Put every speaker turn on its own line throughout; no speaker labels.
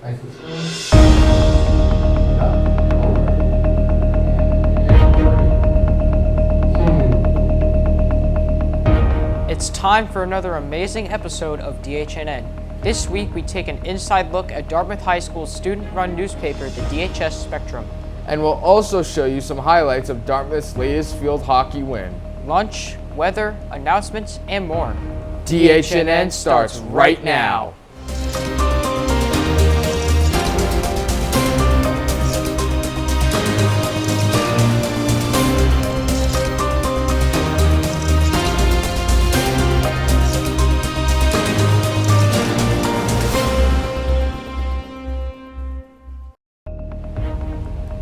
Nice and slow. Up, over, and
It's time for another amazing episode of DHNN. This week we take an inside look at Dartmouth High School's student-run newspaper, the DHS Spectrum.
And we'll also show you some highlights of Dartmouth's latest field hockey win.
Lunch, weather, announcements, and more.
DHNN starts right now.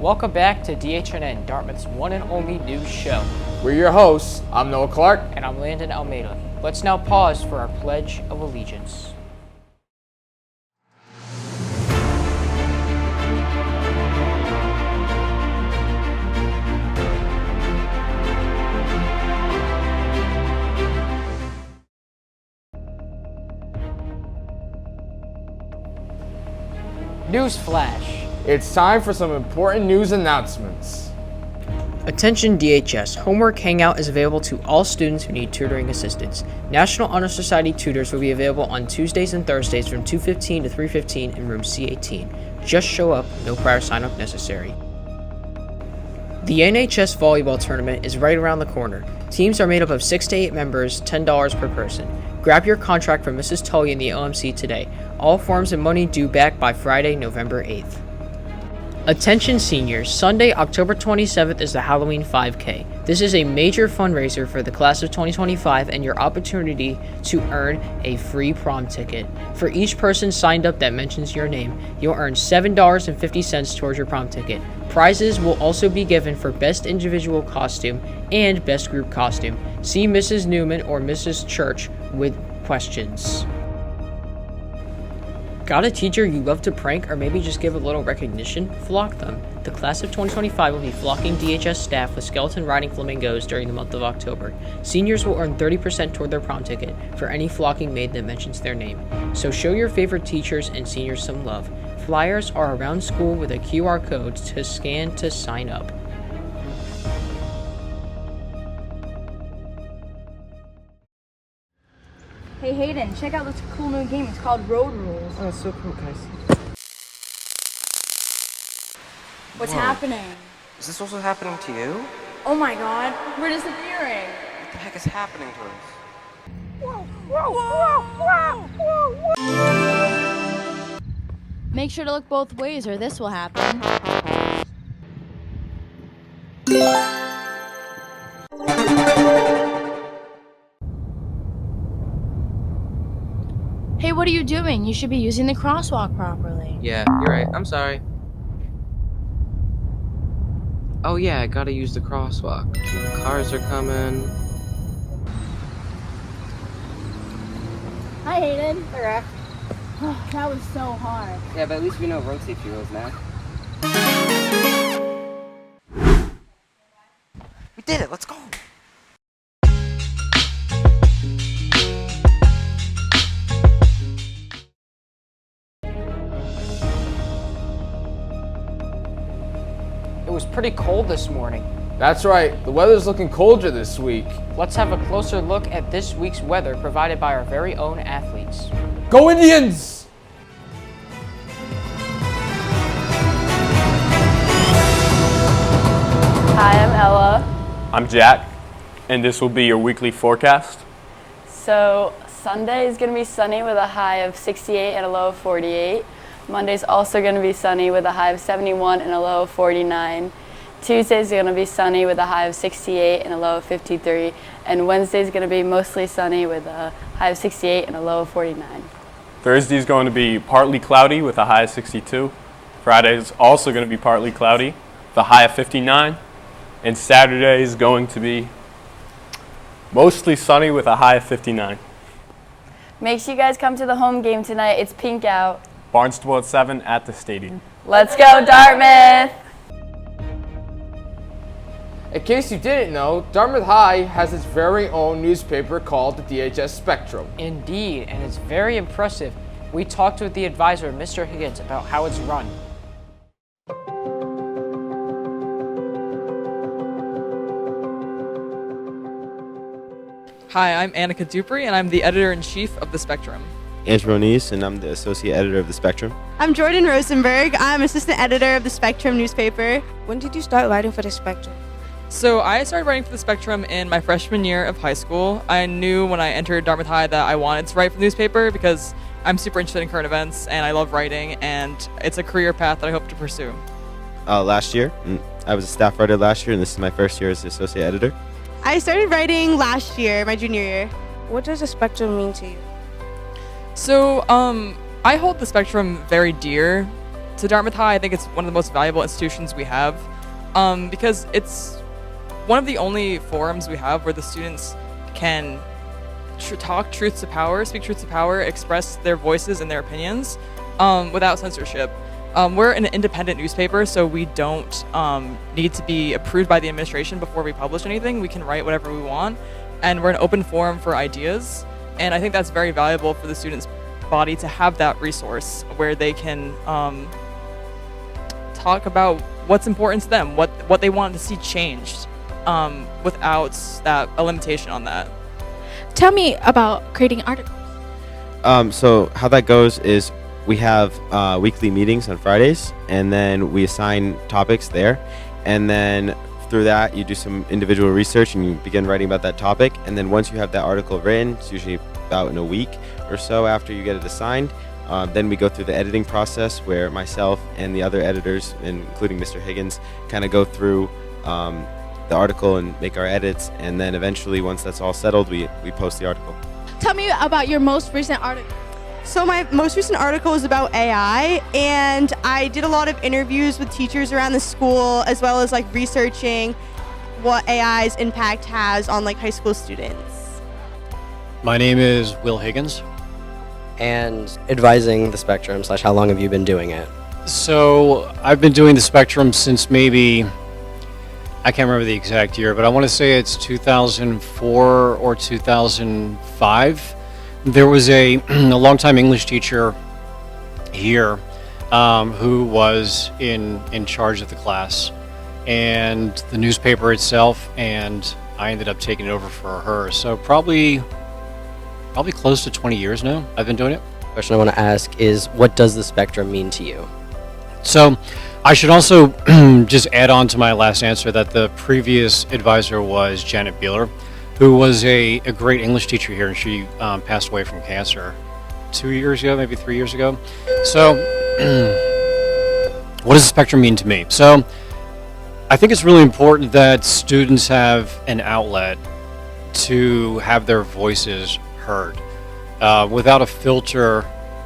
Welcome back to DHNN, Dartmouth's one and only news show.
We're your hosts. I'm Noah Clark.
And I'm Landon Almeida. Let's now pause for our Pledge of Allegiance. Newsflash.
It's time for some important news announcements.
Attention DHS, Homework Hangout is available to all students who need tutoring assistance. National Honor Society tutors will be available on Tuesdays and Thursdays from 2:15 to 3:15 in room C18. Just show up, no prior sign-up necessary. The NHS volleyball tournament is right around the corner. Teams are made up of 6 to 8 members, $10 per person. Grab your contract from Mrs. Tully in the OMC today. All forms and money due back by Friday, November 8th. Attention seniors, Sunday, October 27th is the Halloween 5K. This is a major fundraiser for the class of 2025 and your opportunity to earn a free prom ticket. For each person signed up that mentions your name, you'll earn $7.50 towards your prom ticket. Prizes will also be given for best individual costume and best group costume. See Mrs. Newman or Mrs. Church with questions. Got a teacher you love to prank or maybe just give a little recognition? Flock them. The class of 2025 will be flocking DHS staff with skeleton riding flamingos during the month of October. Seniors will earn 30% toward their prom ticket for any flocking made that mentions their name. So show your favorite teachers and seniors some love. Flyers are around school with a QR code to scan to sign up.
Hey Hayden, check out this cool new game. It's called Road Rules.
Oh, that's so cool. Can I see?
What's happening?
Is this also happening to you?
Oh my god, we're disappearing.
What the heck is happening to us?
Make sure to look both ways or this will happen. Hey, what are you doing? You should be using the crosswalk properly.
Yeah, you're right. I'm sorry. Oh yeah, I gotta use the crosswalk. Cars are coming.
Hi Hayden. Hey Raph. Oh, that was so hard.
Yeah, but at least we know road safety rules now. We did it! Let's go!
It was pretty cold this morning.
That's right. The weather's looking colder this week.
Let's have a closer look at this week's weather provided by our very own athletes.
Go Indians!
Hi, I'm Ella.
I'm Jack, and this will be your weekly forecast.
So Sunday is going to be sunny with a high of 68 and a low of 48. Monday's also going to be sunny with a high of 71 and a low of 49. Tuesday's going to be sunny with a high of 68 and a low of 53. And Wednesday's going to be mostly sunny with a high of 68 and a low of 49.
Thursday's going to be partly cloudy with a high of 62. Friday's also going to be partly cloudy with a high of 59. And Saturday is going to be mostly sunny with a high of 59.
Make sure you guys come to the home game tonight. It's pink out.
Barnstable at 7 at the stadium.
Let's go, Dartmouth!
In case you didn't know, Dartmouth High has its very own newspaper called the DHS Spectrum.
Indeed, and it's very impressive. We talked with the advisor, Mr. Higgins, about how it's run.
Hi, I'm Annika Dupree, and I'm the editor-in-chief of The Spectrum.
Andrew Onice, and I'm the associate editor of The Spectrum.
I'm Jordan Rosenberg. I'm assistant editor of The Spectrum newspaper.
When did you start writing for The Spectrum?
So I started writing for The Spectrum in my freshman year of high school. I knew when I entered Dartmouth High that I wanted to write for the newspaper because I'm super interested in current events and I love writing, and it's a career path that I hope to pursue.
Last year, I was a staff writer last year, and this is my first year as the associate editor.
I started writing last year, my junior year.
What does The Spectrum mean to you?
So I hold The Spectrum very dear to Dartmouth High. I think it's one of the most valuable institutions we have because it's one of the only forums we have where the students can talk truth to power, speak truth to power, express their voices and their opinions without censorship. We're an independent newspaper, so we don't need to be approved by the administration before we publish anything. We can write whatever we want, and we're an open forum for ideas. And I think that's very valuable for the students' body to have that resource where they can talk about what's important to them, what they want to see changed without a limitation on that.
Tell me about creating articles.
So how that goes is we have weekly meetings on Fridays, and then we assign topics there, and then through that you do some individual research and you begin writing about that topic, and then once you have that article written, it's usually about in a week or so after you get it assigned, then we go through the editing process where myself and the other editors, including Mr. Higgins, kind of go through the article and make our edits, and then eventually once that's all settled, we post the article.
Tell me about your most recent article.
So my most recent article is about AI, and I did a lot of interviews with teachers around the school, as well as like researching what AI's impact has on like high school students.
My name is Will Higgins.
And advising The Spectrum / how long have you been doing it?
So I've been doing The Spectrum since maybe, I can't remember the exact year, but I want to say it's 2004 or 2005. There was a longtime English teacher here who was in charge of the class and the newspaper itself, and I ended up taking it over for her. So probably close to 20 years now I've been doing it.
The question I want to ask is, what does The Spectrum mean to you?
So I should also just add on to my last answer that the previous advisor was Janet Beeler, who was a great English teacher here, and she passed away from cancer 2 years ago, maybe 3 years ago. So what does The Spectrum mean to me? So I think it's really important that students have an outlet to have their voices heard without a filter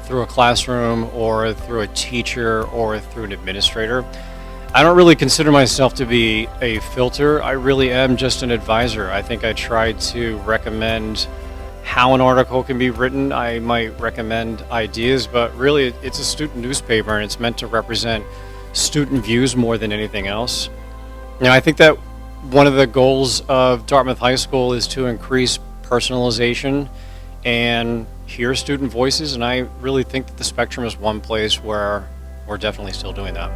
through a classroom or through a teacher or through an administrator. I don't really consider myself to be a filter. I really am just an advisor. I think I try to recommend how an article can be written. I might recommend ideas, but really it's a student newspaper and it's meant to represent student views more than anything else. Now, I think that one of the goals of Dartmouth High School is to increase personalization and hear student voices, and I really think that The Spectrum is one place where we're definitely still doing that.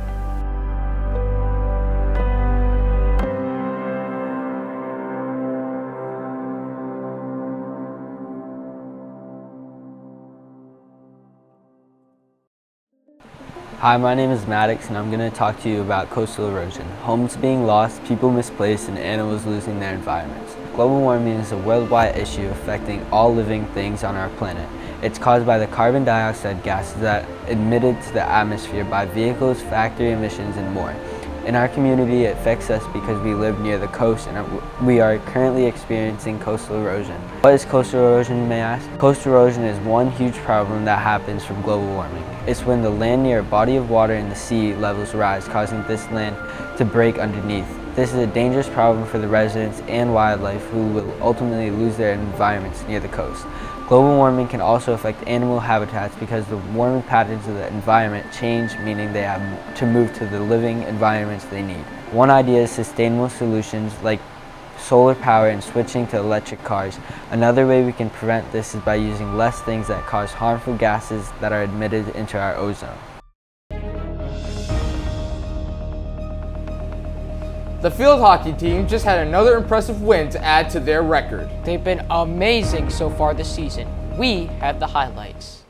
Hi, my name is Maddox, and I'm going to talk to you about coastal erosion. Homes being lost, people misplaced, and animals losing their environments. Global warming is a worldwide issue affecting all living things on our planet. It's caused by the carbon dioxide gases that are emitted to the atmosphere by vehicles, factory emissions, and more. In our community, it affects us because we live near the coast and we are currently experiencing coastal erosion. What is coastal erosion, you may ask? Coastal erosion is one huge problem that happens from global warming. It's when the land near a body of water and the sea levels rise, causing this land to break underneath. This is a dangerous problem for the residents and wildlife who will ultimately lose their environments near the coast. Global warming can also affect animal habitats because the warming patterns of the environment change, meaning they have to move to the living environments they need. One idea is sustainable solutions like solar power, and switching to electric cars. Another way we can prevent this is by using less things that cause harmful gases that are emitted into our ozone.
The field hockey team just had another impressive win to add to their record.
They've been amazing so far this season. We have the highlights.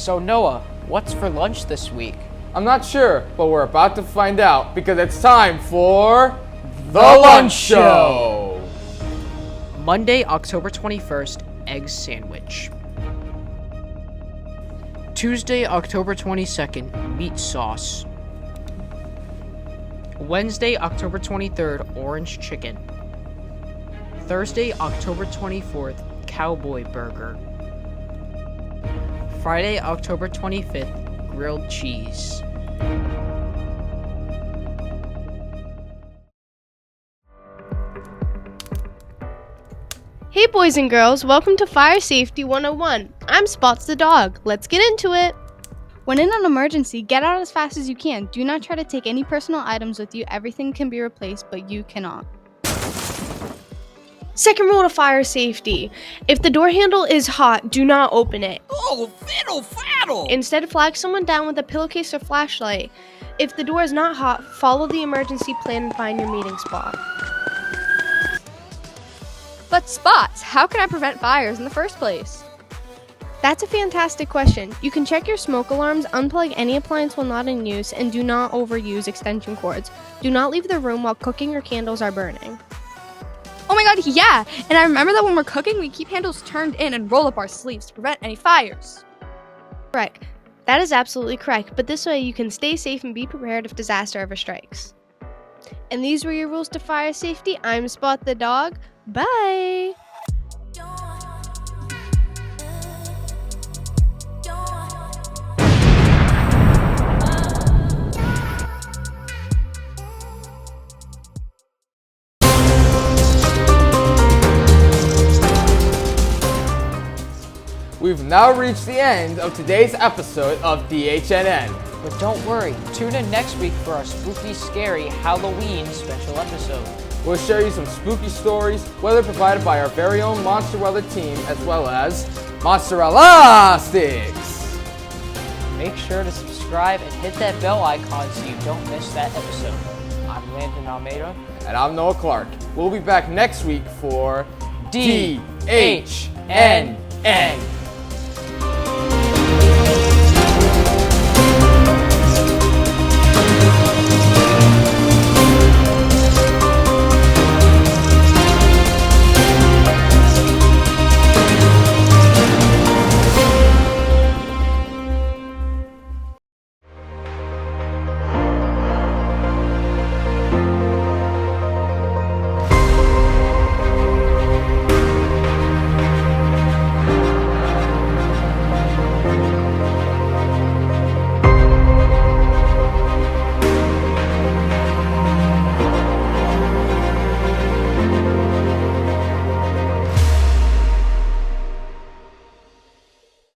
So Noah, what's for lunch this week?
I'm not sure, but we're about to find out because it's time for The Lunch Show!
Monday, October 21st, egg sandwich. Tuesday, October 22nd, meat sauce. Wednesday, October 23rd, orange chicken. Thursday, October 24th, cowboy burger. Friday, October 25th, grilled cheese.
Hey boys and girls, welcome to Fire Safety 101. I'm Spots the dog. Let's get into it.
When in an emergency, get out as fast as you can. Do not try to take any personal items with you. Everything can be replaced, but you cannot.
Second rule to fire safety. If the door handle is hot, do not open it.
Oh, fiddle faddle!
Instead, flag someone down with a pillowcase or flashlight. If the door is not hot, follow the emergency plan and find your meeting spot.
But Spots, how can I prevent fires in the first place?
That's a fantastic question. You can check your smoke alarms, unplug any appliance while not in use, and do not overuse extension cords. Do not leave the room while cooking or candles are burning.
Oh my god, yeah! And I remember that when we're cooking, we keep handles turned in and roll up our sleeves to prevent any fires.
Correct. That is absolutely correct, but this way you can stay safe and be prepared if disaster ever strikes. And these were your rules to fire safety. I'm Spot the dog. Bye!
We've now reached the end of today's episode of DHNN.
But don't worry, tune in next week for our spooky, scary Halloween special episode.
We'll share you some spooky stories, weather provided by our very own Monster Weather team, as well as mozzarella sticks.
Make sure to subscribe and hit that bell icon so you don't miss that episode. I'm Landon Almeida.
And I'm Noah Clark. We'll be back next week for DHNN.